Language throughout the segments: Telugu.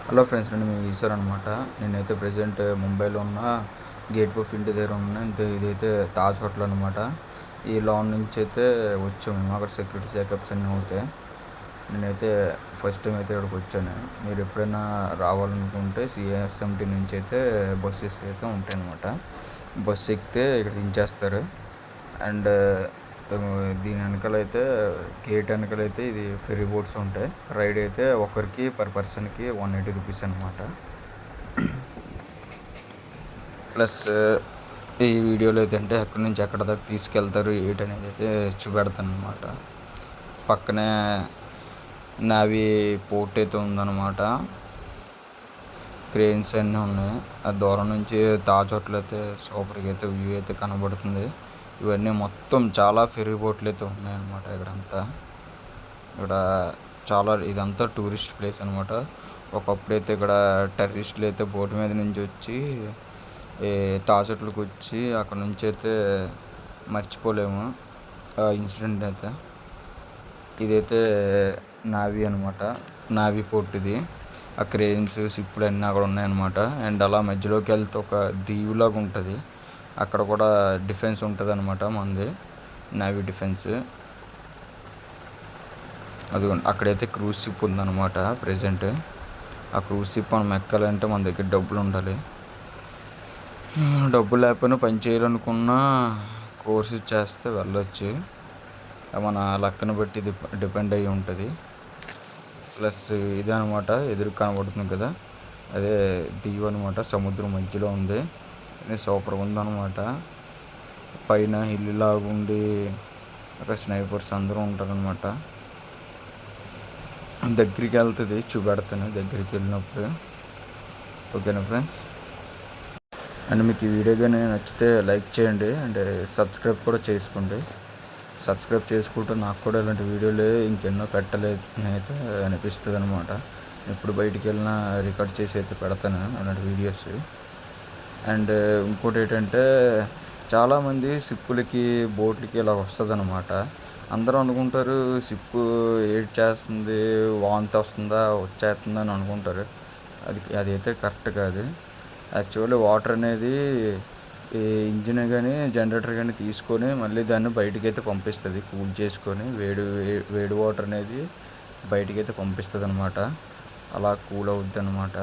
హలో ఫ్రెండ్స్, నేను మీ ఈశ్వర్ అనమాట. నేనైతే ప్రజెంట్ ముంబైలో ఉన్న గేట్ ఆఫ్ ఇండియా దగ్గర ఉన్నా. ఇదైతే తాజ్ హోటల్ అనమాట. ఈ లాన్ నుంచి అయితే వచ్చాము మేము. అక్కడ సెక్యూరిటీ చెకప్స్ అన్నీ అవుతాయి. నేనైతే ఫస్ట్ టైం అయితే ఇక్కడికి వచ్చాను. మీరు ఎప్పుడైనా రావాలనుకుంటే సిఎస్ఎంటీ నుంచి అయితే బస్సెస్ అయితే ఉంటాయి అనమాట. బస్సు ఎక్కితే ఇక్కడ దించేస్తారు. అండ్ దీని వెనకాలైతే గేట్ వెనకాలైతే ఇది ఫెరీ బోట్స్ ఉంటాయి. రైడ్ అయితే ఒకరికి పర్ పర్సన్కి 180 రూపీస్ అనమాట. ప్లస్ ఈ వీడియోలో అయితే అంటే ఎక్కడి నుంచి ఎక్కడ దాకా తీసుకెళ్తారు ఏంటనేది అయితే చూపెడతాను అనమాట. పక్కనే నావీ పోర్ట్ అయితే ఉందన్నమాట. క్రేన్స్ అన్నీ ఉన్నాయి. ఆ దూరం నుంచి తాజ్ హోటల్ అయితే సూపర్గా అయితే వ్యూ అయితే కనబడుతుంది. ఇవన్నీ మొత్తం చాలా ఫెరీ బోట్లు అయితే ఉన్నాయన్నమాట. ఇక్కడ చాలా ఇదంతా టూరిస్ట్ ప్లేస్ అనమాట. ఒకప్పుడైతే ఇక్కడ టెర్రరిస్టులు అయితే బోటు మీద నుంచి వచ్చి తాజ్ హోటల్కి వచ్చి అక్కడ నుంచి అయితే మర్చిపోలేము ఆ ఇన్సిడెంట్ అయితే. ఇదైతే నావీ అనమాట. నావీ పోర్ట్ ఇది. ఆ క్రేన్స్ షిప్లు అన్నీ అక్కడ ఉన్నాయన్నమాట. అండ్ అలా మధ్యలోకి వెళ్తే ఒక దీవులాగా ఉంటుంది. అక్కడ కూడా డిఫెన్స్ ఉంటుంది అనమాట. మనది నావీ డిఫెన్స్. అది అక్కడైతే క్రూజ్ షిప్ ఉందన్నమాట ప్రెజెంట్. ఆ క్రూజ్ షిప్ మనం ఎక్కాలంటే మన దగ్గర డబ్బులు ఉండాలి. డబ్బులు లేకపోయినా పని చేయాలనుకున్నా కోర్సు చేస్తే వెళ్ళొచ్చు. మన లక్కను బట్టి డిపెండ్ అయ్యి ఉంటుంది. ప్లస్ ఇదే అనమాట ఎదురు కనబడుతుంది కదా, అదే దీవు అనమాట. సముద్రం మధ్యలో ఉంది. సూపర్గా ఉందన్నమాట. పైన హిల్ లాగా ఉండి అక్కడ స్నైపర్స్ అందరూ ఉంటారనమాట. దగ్గరికి వెళ్తుంది, చూపెడతాను దగ్గరికి వెళ్ళినప్పుడు. ఓకేనా ఫ్రెండ్స్? అండ్ మీకు ఈ వీడియో కానీ నచ్చితే లైక్ చేయండి. అండ్ సబ్స్క్రైబ్ కూడా చేసుకోండి. సబ్స్క్రైబ్ చేసుకుంటే నాకు కూడా ఇలాంటి వీడియోలు ఇంకెన్నో పెట్టలేదని అయితే అనిపిస్తుంది అనమాట. ఎప్పుడు బయటికి వెళ్ళినా రికార్డ్ చేసి అయితే పెడతాను అలాంటి వీడియోస్. అండ్ ఇంకోటి ఏంటంటే చాలామంది షిప్పులకి బోట్లకి ఇలా వస్తుంది అనమాట. అందరూ అనుకుంటారు షిప్ ఏడ్ చేస్తుంది, వాంతి వస్తుందా వచ్చేస్తుందా అని అనుకుంటారు. అదైతే కరెక్ట్ కాదు. యాక్చువల్లీ వాటర్ అనేది ఈ ఇంజిన్ కానీ జనరేటర్ కానీ తీసుకొని మళ్ళీ దాన్ని బయటికి అయితే పంపిస్తుంది. కూల్ చేసుకొని వేడి వాటర్ అనేది బయటికి అయితే పంపిస్తుంది అనమాట. అలా కూల్ అవుద్ది అనమాట.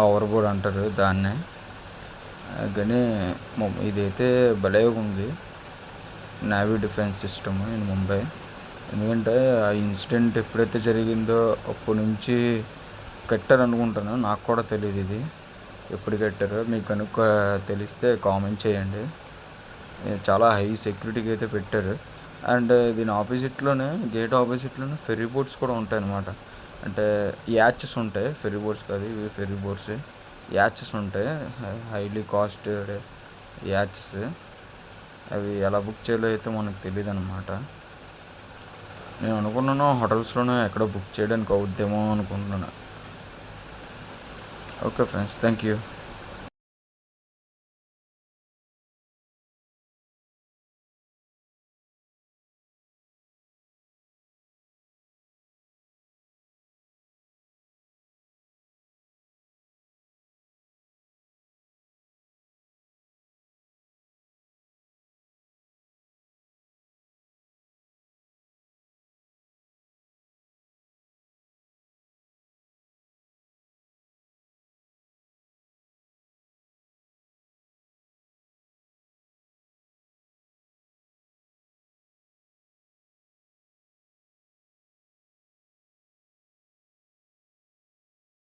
ఓవర్బోర్డ్ అంటారు దాన్నే. కానీ ఇదైతే భలే ఉంది navy defence system in Mumbai. ఎందుకంటే ఆ ఇన్సిడెంట్ ఎప్పుడైతే జరిగిందో అప్పటి నుంచి కట్టారు అనుకుంటాను. నాకు కూడా తెలియదు ఇది ఎప్పుడు కట్టారో. మీకు కనుక తెలిస్తే కామెంట్ చేయండి. చాలా హై సెక్యూరిటీకి అయితే పెట్టారు. అండ్ దీని ఆపోజిట్లోనే గేట్ ఆపోజిట్లోనే ఫెరీ బోట్స్ కూడా ఉంటాయి అన్నమాట. అంటే యాచెస్ ఉంటాయి, ఫెరీ బోట్స్ కాదు ఇవి, ఫెరీ బోట్స్ యాచెస్ ఉంటాయి. హైలీ కాస్ట్ యాచెస్. అవి ఎలా బుక్ చేయాలో అయితే మనకు తెలియదు అనమాట. నేను అనుకున్నాను హోటల్స్లోనే ఎక్కడో బుక్ చేయడానికి అవుద్దేమో అనుకుంటున్నాను. Okay friends, thank you.